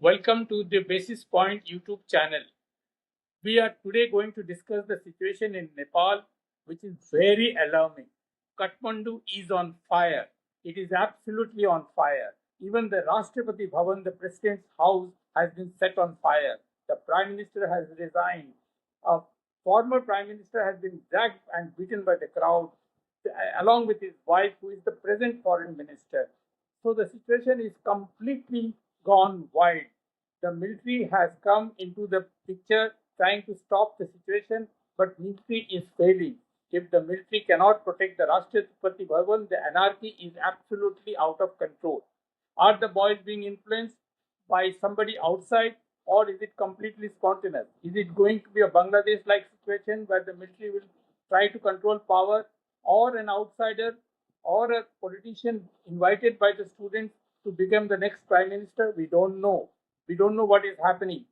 Welcome to the Basis Point YouTube channel. We are today going to discuss the situation in Nepal, which is very alarming. Kathmandu is on fire. It is absolutely on fire. Even the Rashtrapati Bhavan, the president's house, has been set on fire. The prime minister has resigned. A former prime minister has been dragged and beaten by the crowd, along with his wife, who is the present foreign minister. So the situation is completely gone wild. The military has come into the picture trying to stop the situation, but military is failing. If the military cannot protect the Rashtrapati Bhavan, the anarchy is absolutely out of control. Are the boys being influenced by somebody outside, or is it completely spontaneous? Is it going to be a Bangladesh like situation where the military will try to control power, or an outsider or a politician invited by the students to become the next prime minister? We don't know. We don't know what is happening.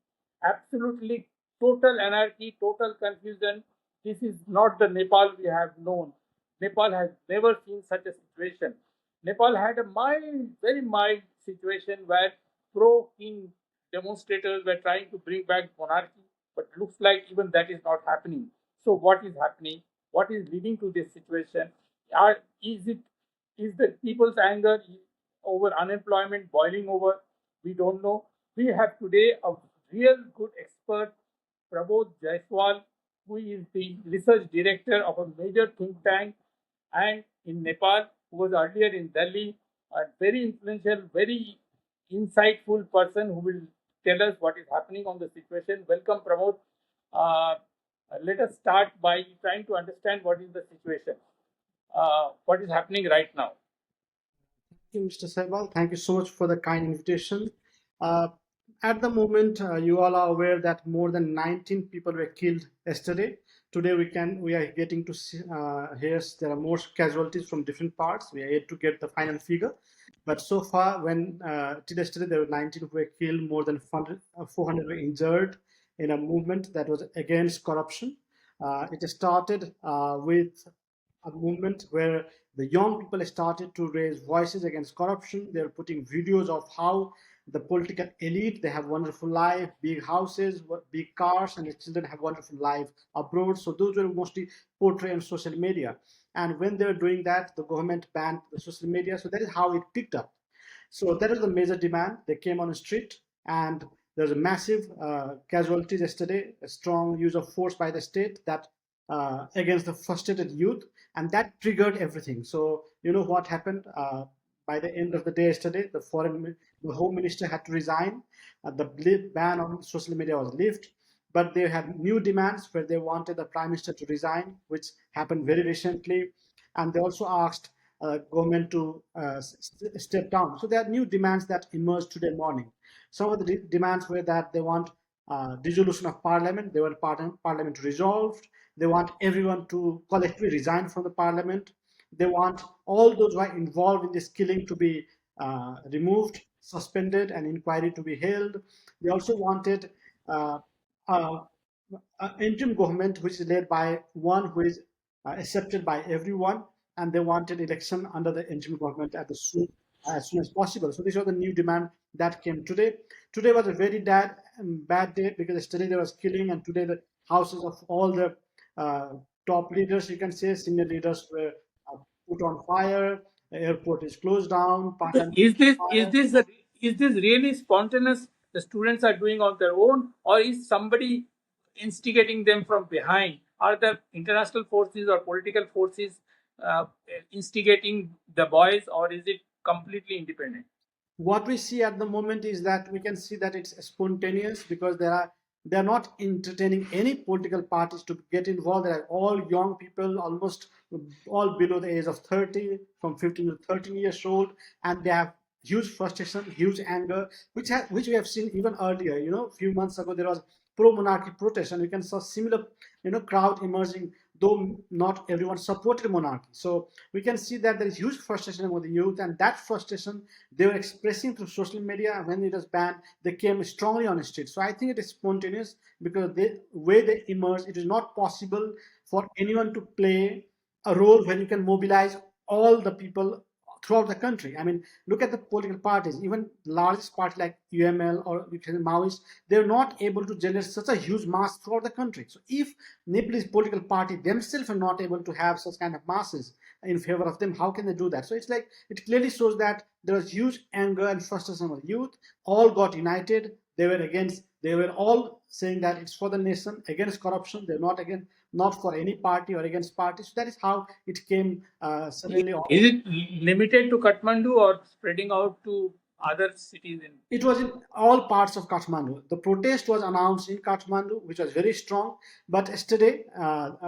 Absolutely total anarchy, total confusion. This is not the Nepal we have known. Nepal has never seen such a situation. Nepal had a mild, very mild situation where pro-king demonstrators were trying to bring back monarchy, but looks like even that is not happening. So what is happening? What is leading to this situation? Is the people's anger over unemployment boiling over? We don't know. We have today a real good expert, Pramod Jaiswal, who is the research director of a major think tank and in Nepal, who was earlier in Delhi, a very influential, very insightful person who will tell us what is happening on the situation. Welcome, Pramod. Uh, Let us start by trying to understand what is the situation, what is happening right now. Thank you, Mr. Saibal. Thank you so much for the kind invitation. Uh, at the moment, you all are aware that more than 19 people were killed yesterday. Today, we are getting to see, hear there are more casualties from different parts. We are yet to get the final figure, but so far, when till yesterday there were 19 who were killed, more than 400 were injured in a movement that was against corruption. It started with a movement where the young people started to raise voices against corruption. They're putting videos of how the political elite, they have wonderful life, big houses, big cars, and the children have wonderful life abroad. So those were mostly portrayed on social media. And when they were doing that, the government banned the social media. So that is how it picked up. So that is the major demand. They came on the street, and there's a massive casualties yesterday, a strong use of force by the state that against the frustrated youth, and that triggered everything. So you know what happened by the end of the day yesterday, the home minister had to resign. The ban on social media was lifted, but they had new demands where they wanted the prime minister to resign, which happened very recently, and they also asked government to step down. So there are new demands that emerged today morning. Some of the demands were that they want dissolution of parliament. They want parliament resolved. They want everyone to collectively resign from the parliament. They want all those who are involved in this killing to be removed, suspended, and inquiry to be held. They also wanted uh, uh, an interim government which is led by one who is accepted by everyone, and they wanted election under the interim government as soon as possible. So these are the new demand that came today. Today was a very bad day because yesterday there was killing, and today the houses of all the uh, top leaders, you can say senior leaders, were put on fire. The airport is closed down. Parliament Is is this on is fire. this is this really spontaneous? The students are doing on their own, or is somebody instigating them from behind? Are the international forces or political forces uh, instigating the boys, or is it completely independent? What we see at the moment is that we can see that it's spontaneous because they're not entertaining any political parties to get involved. They're all young people, almost all below the age of 30, from 15 to 13 years old, and they have huge frustration, huge anger, which we have seen even earlier. You know, a few months ago there was pro-monarchy protest, and we can saw similar crowd emerging, though not everyone supported monarchy. So we can see that there is huge frustration among the youth, and that frustration they were expressing through social media. When it was banned, they came strongly on the street. So I think it is spontaneous because the way they emerge, it is not possible for anyone to play a role when you can mobilize all the people throughout the country. I mean, look at the political parties. Even largest party like UML or Maoist, they're not able to generate such a huge mass throughout the country. So if Nepalese political party themselves are not able to have such kind of masses in favor of them, how can they do that? So it's like it clearly shows that there was huge anger and frustration of youth. All got united. They were against. They were all saying that it's for the nation, against corruption. They're not against, not for any party or against parties. So that is how it came suddenly. Is it limited to Kathmandu or spreading out to other cities in? It was in all parts of Kathmandu. The protest was announced in Kathmandu, which was very strong. But yesterday,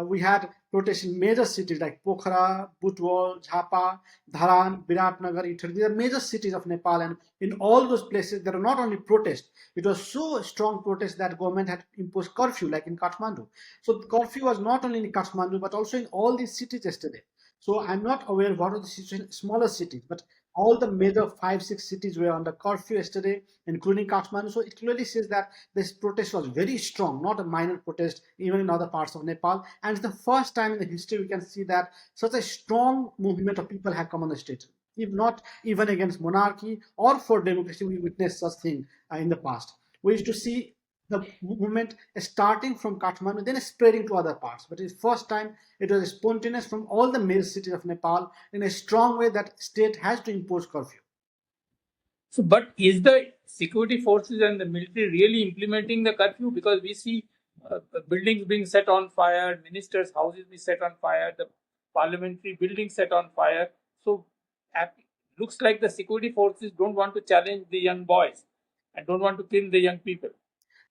we had protests in major cities like Pokhara, Butwal, Jhapa, Dharan, Biratnagar, Ithur. These are major cities of Nepal. And in all those places, there were not only protests, it was so strong protest that government had imposed curfew, like in Kathmandu. So the curfew was not only in Kathmandu, but also in all these cities yesterday. So I'm not aware what are the situation, smaller cities, but all the major 5, 6 cities were under curfew yesterday, including Kathmandu. So it clearly says that this protest was very strong, not a minor protest, even in other parts of Nepal. And it's the first time in the history we can see that such a strong movement of people have come on the street. If not even against monarchy or for democracy, we witnessed such thing in the past. We used to see the movement starting from Kathmandu, then spreading to other parts. But it's first time it was spontaneous from all the major cities of Nepal in a strong way that state has to impose curfew. So, but is the security forces and the military really implementing the curfew? Because we see buildings being set on fire, ministers' houses being set on fire, the parliamentary buildings set on fire. So, looks like the security forces don't want to challenge the young boys and don't want to kill the young people.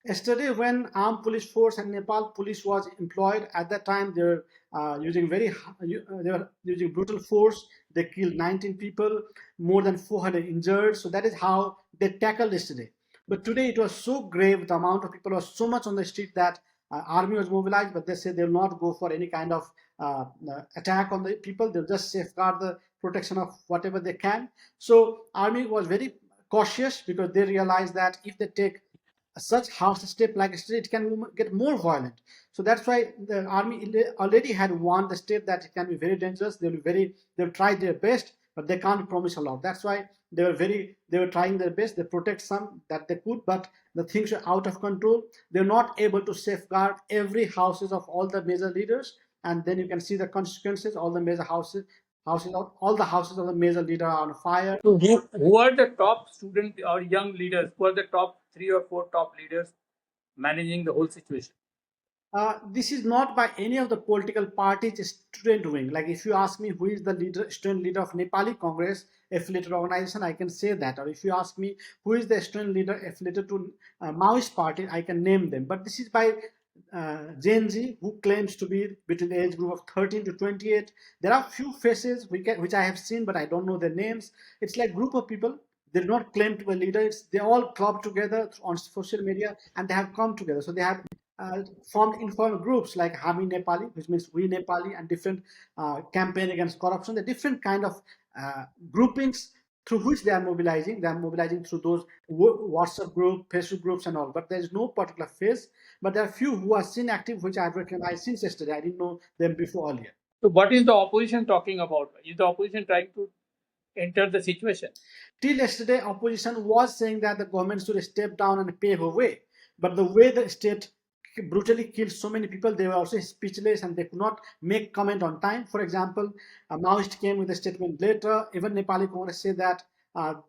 Yesterday, when armed police force and Nepal police was employed, at that time they were using they were using brutal force. They killed 19 people, more than 400 injured. So that is how they tackled yesterday. But today it was so grave. The amount of people was so much on the street that army was mobilized. But they said they will not go for any kind of attack on the people. They'll just safeguard the protection of whatever they can. So army was very cautious because they realized that if they take such harsh step like state, it can get more violent. So that's why the army already had warned the state that it can be very dangerous. They'll try their best, but they can't promise a lot. That's why they were trying their best. They protect some that they could, but the things were out of control. They're not able to safeguard every houses of all the major leaders, and then you can see the consequences. All the major all the houses of the major leader are on fire. So, who are the top student or young leaders? Who are the top 3 or 4 top leaders managing the whole situation? This is not by any of the political parties student wing. Like if you ask me who is the student leader of Nepali Congress affiliated organization, I can say that. Or if you ask me who is the student leader affiliated to Maoist party, I can name them. But this is by Gen Z, who claims to be between the age group of 13 to 28. There are few faces which I have seen, but I don't know their names. It's like group of people. They do not claim to be leaders. They all club together on social media and they have come together. So they have formed informal groups like Hami Nepali, which means we Nepali, and different campaign against corruption. The different kind of groupings through which they are mobilizing. They are mobilizing through those WhatsApp group, Facebook groups, and all. But there is no particular phase. But there are few who are seen active, which I have recognized since yesterday. I didn't know them before earlier. So, what is the opposition talking about? Is the opposition trying to enter the situation? Till yesterday, opposition was saying that the government should step down and pave a way. But the way the state brutally killed so many people, they were also speechless and they could not make comment on time. For example, a Maoist came with a statement later. Even Nepali Congress said that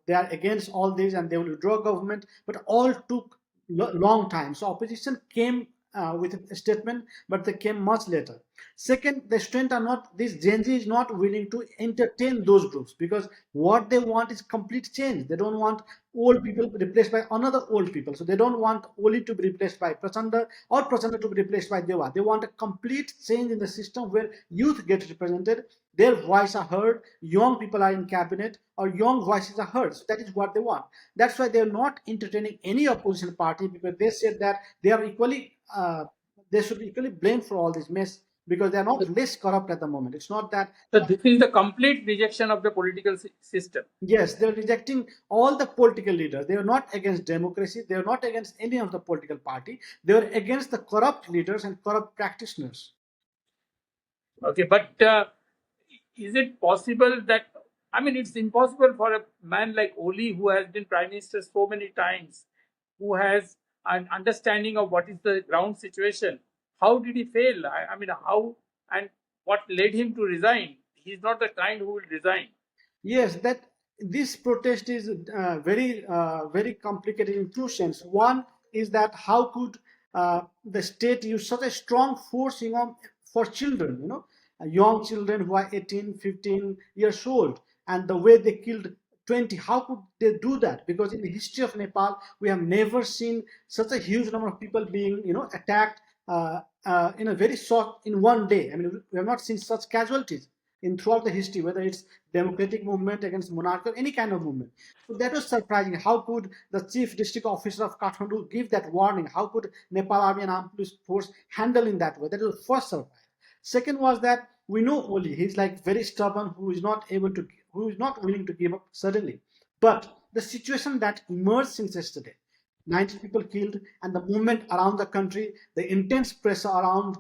they are against all this and they will withdraw government, but all took long time. So opposition came with a statement, but they came much later. Second, the students are not, this Gen Z is not willing to entertain those groups because what they want is complete change. They don't want old people replaced by another old people. So they don't want Oli to be replaced by Prachanda or Prachanda to be replaced by Deva. They want a complete change in the system where youth get represented, their voice are heard, young people are in cabinet, or young voices are heard. So that is what they want. That's why they're not entertaining any opposition party because they said that they are equally, they should be equally blamed for all this mess because they are not less corrupt at the moment. It's not that. So, this is the complete rejection of the political system. Yes, they're rejecting all the political leaders. They are not against democracy. They are not against any of the political party. They are against the corrupt leaders and corrupt practitioners. Okay, but is it possible that I mean, it's impossible for a man like Oli, who has been prime minister so many times, who has an understanding of what is the ground situation. How did he fail? I mean, how and what led him to resign? He's not the kind who will resign. Yes, that this protest is very complicated in two sense. One is that how could the state use such a strong force, for children, young children who are 18, 15 years old, and the way they killed 20, how could they do that? Because in the history of Nepal, we have never seen such a huge number of people being, attacked in a very short, in one day. I mean, we have not seen such casualties in throughout the history, whether it's democratic movement against monarchy or any kind of movement. So that was surprising. How could the chief district officer of Kathmandu give that warning? How could Nepal Army and Armed Police Force handle in that way? That was the first surprise. Second was that we know Oli, he's like very stubborn, who is not willing to give up suddenly. But the situation that emerged since yesterday, 90 people killed, and the movement around the country, the intense pressure around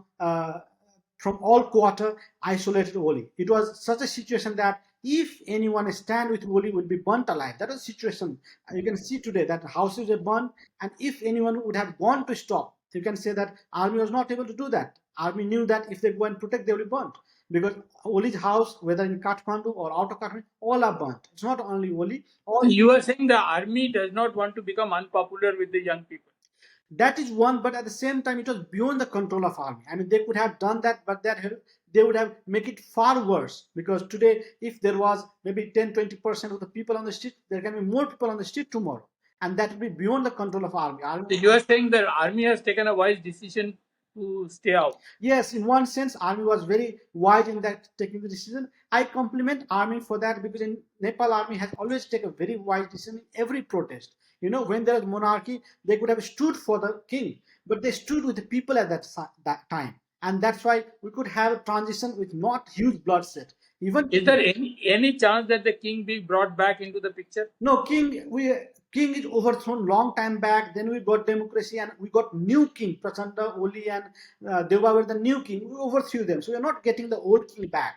from all quarter isolated Oli. It was such a situation that if anyone stand with Oli will be burnt alive. That was the situation. You can see today that houses were burnt, and if anyone would have gone to stop, you can say that army was not able to do that. Army knew that if they go and protect, they will be burnt. Because Oli's house, whether in Kathmandu or out of Kathmandu, all are burnt. It's not only Oli, all. You are saying the army does not want to become unpopular with the young people. That is one, but at the same time, it was beyond the control of army. I mean, they could have done that, but they would have make it far worse. Because today, if there was maybe 10-20% of the people on the street, there can be more people on the street tomorrow, and that will be beyond the control of army. So you are saying the army has taken a wise decision to stay out. Yes, in one sense, army was very wise in that taking the decision. I compliment army for that, because in Nepal, army has always taken a very wise decision in every protest. When there was monarchy, they could have stood for the king, but they stood with the people at that time, and that's why we could have a transition with not huge bloodshed. Even Is there any chance that the king be brought back into the picture? no, king is overthrown long time back. Then we got democracy and we got new king. Prachanda, Oli, and Deva were the new king. We overthrew them, so we are not getting the old king back.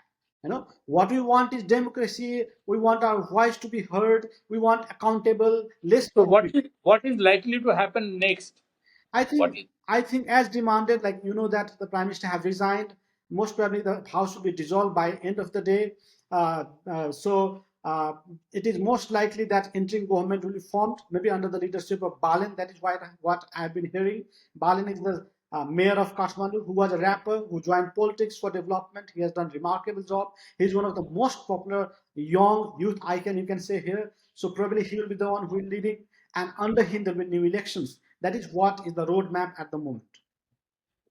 What we want is democracy. We want our voice to be heard. We want accountable, less. So what is likely to happen next? I What think is I think as demanded, like that the prime minister have resigned. Most probably the house will be dissolved by end of the day. So it is most likely that interim government will be formed, maybe under the leadership of Balin. That is what I've been hearing. Balin is the mayor of Kathmandu, who was a rapper who joined politics for development. He has done remarkable job. He's one of the most popular young youth icon, you can say here. So probably he will be the one who will leading, and under him there will be new elections. That is what is the roadmap at the moment.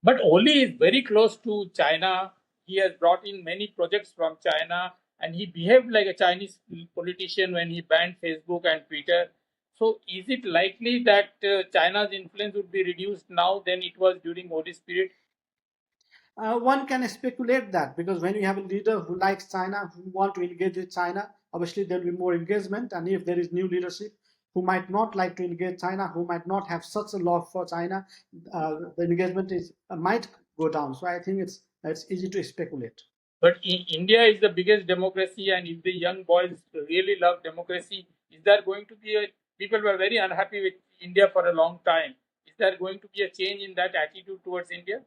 But Oli is very close to China. He has brought in many projects from China, and he behaved like a Chinese politician when he banned Facebook and Twitter. So, is it likely that China's influence would be reduced now than it was during Modi's period? One can speculate that, because when you have a leader who likes China, who want to engage with China, obviously there will be more engagement. And if there is new leadership who might not like to engage China, who might not have such a love for China, the engagement might go down. So I think it's easy to speculate. But India is the biggest democracy, and if the young boys really love democracy, is there going to be a people were very unhappy with India for a long time? Is there going to be a change in that attitude towards India?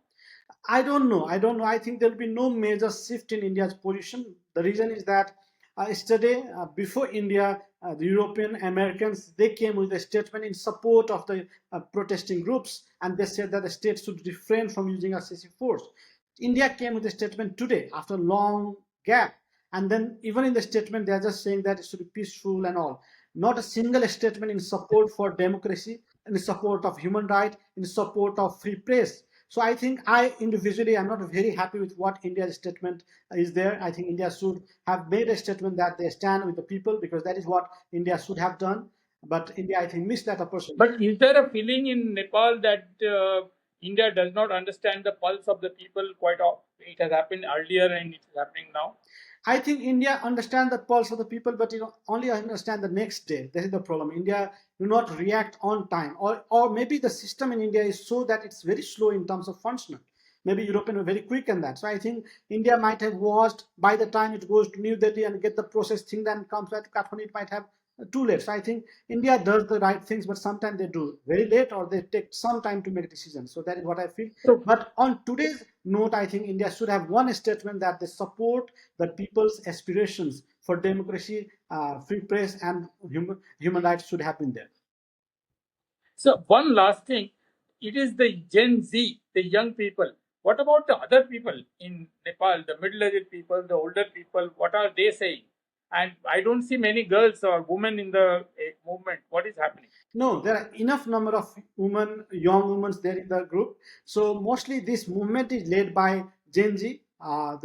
I don't know. I don't know. I think there will be no major shift in India's position. The reason is that yesterday, before India, the European Americans, they came with a statement in support of the protesting groups, and they said that the state should refrain from using excessive force. India came with a statement today after a long gap, and then even in the statement, they are just saying that it should be peaceful and all. Not a single statement in support for democracy, in support of human rights, in support of free press. So I think I individually am not very happy with what India's statement is there. I think India should have made a statement that they stand with the people, because that is what India should have done. But India, I think, missed that opportunity. But is there a feeling in Nepal that India does not understand the pulse of the people quite often? It has happened earlier and it is happening now. I think India understands the pulse of the people, but only understand the next day. That is the problem. India do not react on time, or maybe the system in India is so that it's very slow in terms of functioning. maybe European were very quick in that. So I think India might have watched by the time it goes to New Delhi and get the process thing, then comes back to Kathmandu, it might have too late. So I think India does the right things, but sometimes they do very late or they take some time to make decisions. So that is what I feel. So, But on today's note, I think India should have one statement that they support the people's aspirations for democracy, free press, and human rights should have been there. so one last thing, it is the Gen Z, the young people. What about the other people in Nepal, the middle-aged people, the older people? What are they saying? And I don't see many girls or women in the movement. What is happening? No, there are enough number of women, young women there in the group. So mostly this movement is led by Gen Z,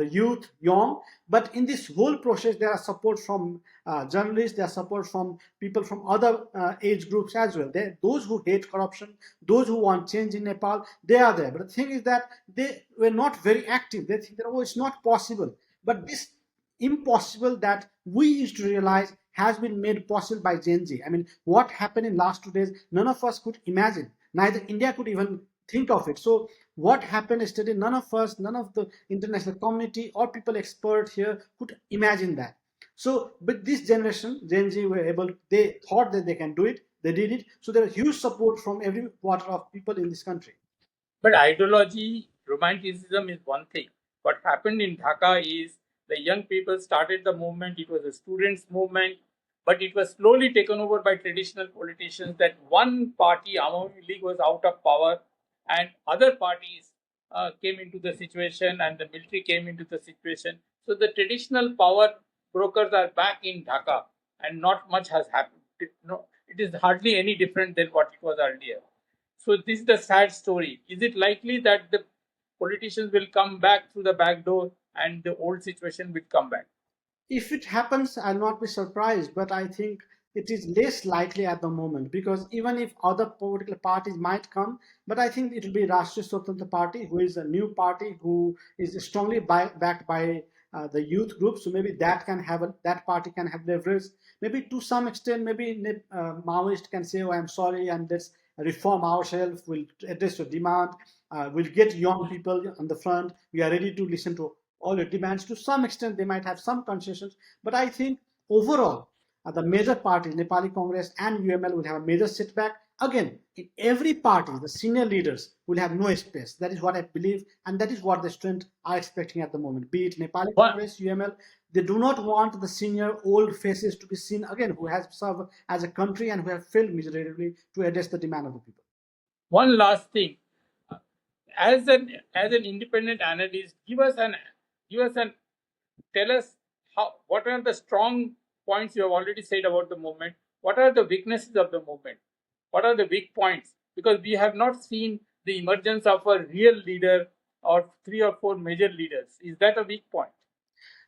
the youth, young. But in this whole process, there are support from journalists, there are support from people from other age groups as well. Those who hate corruption, those who want change in Nepal, they are there. But the thing is that they were not very active. They think that, oh, it's not possible. But this impossible that we used to realize has been made possible by Gen Z. I mean, what happened in last 2 days, none of us could imagine. Neither India could even think of it. So what happened yesterday, none of us, none of the international community or people expert here could imagine that. So with this generation, Gen Z were able, they thought that they can do it, they did it. So there is huge support from every quarter of people in this country. But ideology, romanticism is one thing. What happened in Dhaka is the young people started the movement. It was a students' movement, but it was slowly taken over by traditional politicians. That one party, Awami League, was out of power, and other parties came into the situation, and the military came into the situation. So the traditional power brokers are back in Dhaka, and not much has happened. It is hardly any different than what it was earlier. So this is the sad story. Is it likely that the politicians will come back through the back door and the old situation will come back? If it happens, I'll not be surprised, but I think it is less likely at the moment because even if other political parties might come, but I think it will be Rashtriya Swatantra Party, who is a new party who is strongly backed by the youth group. So maybe that party can have leverage. Maybe to some extent, maybe Maoist can say, "Oh, I'm sorry, and let's reform ourselves. We'll address your demand. We'll get young people on the front. We are ready to listen to all your demands." To some extent, they might have some concessions, but I think overall, the major parties, Nepali Congress and UML, will have a major setback. Again, in every party, the senior leaders will have no space. That is what I believe, and that is what the strength are expecting at the moment. Be it Nepali One, Congress, UML, they do not want the senior old faces to be seen again, who has served as a country and who have failed miserably to address the demand of the people. one last thing. As an independent analyst, give us an tell us what are the strong points you have already said about the movement. What are the weaknesses of the movement? What are the weak points? Because we have not seen the emergence of a real leader or three or four major leaders. Is that a weak point?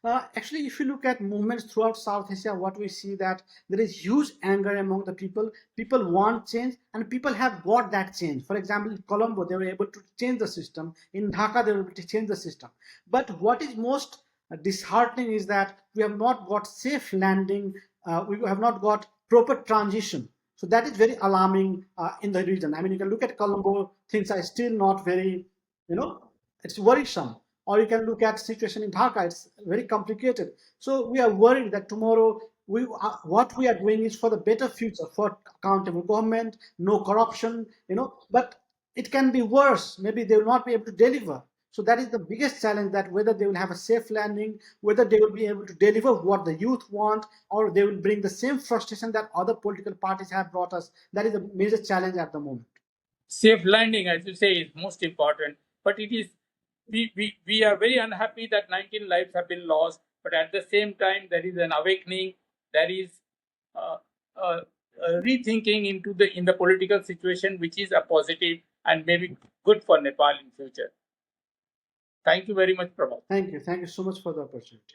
Actually, if you look at movements throughout South Asia, what we see that there is huge anger among the people. People want change, and people have got that change. For example, in Colombo, they were able to change the system. In Dhaka, they were able to change the system. But what is most disheartening is that we have not got safe landing. We have not got proper transition. So that is very alarming in the region. I mean, you can look at Colombo; things are still not very, it's worrisome. Or you can look at situation in Dhaka; it's very complicated. So we are worried that tomorrow what we are doing is for the better future, for accountable government, no corruption, But it can be worse. Maybe they will not be able to deliver. So that is the biggest challenge, that whether they will have a safe landing, whether they will be able to deliver what the youth want, or they will bring the same frustration that other political parties have brought us. That is a major challenge at the moment. Safe landing, as you say, is most important. But it is we are very unhappy that 19 lives have been lost. But at the same time, there is an awakening. There is uh, uh, rethinking in the political situation, which is a positive and maybe good for Nepal in future. Thank you very much, Prabha. Thank you. Thank you so much for the opportunity.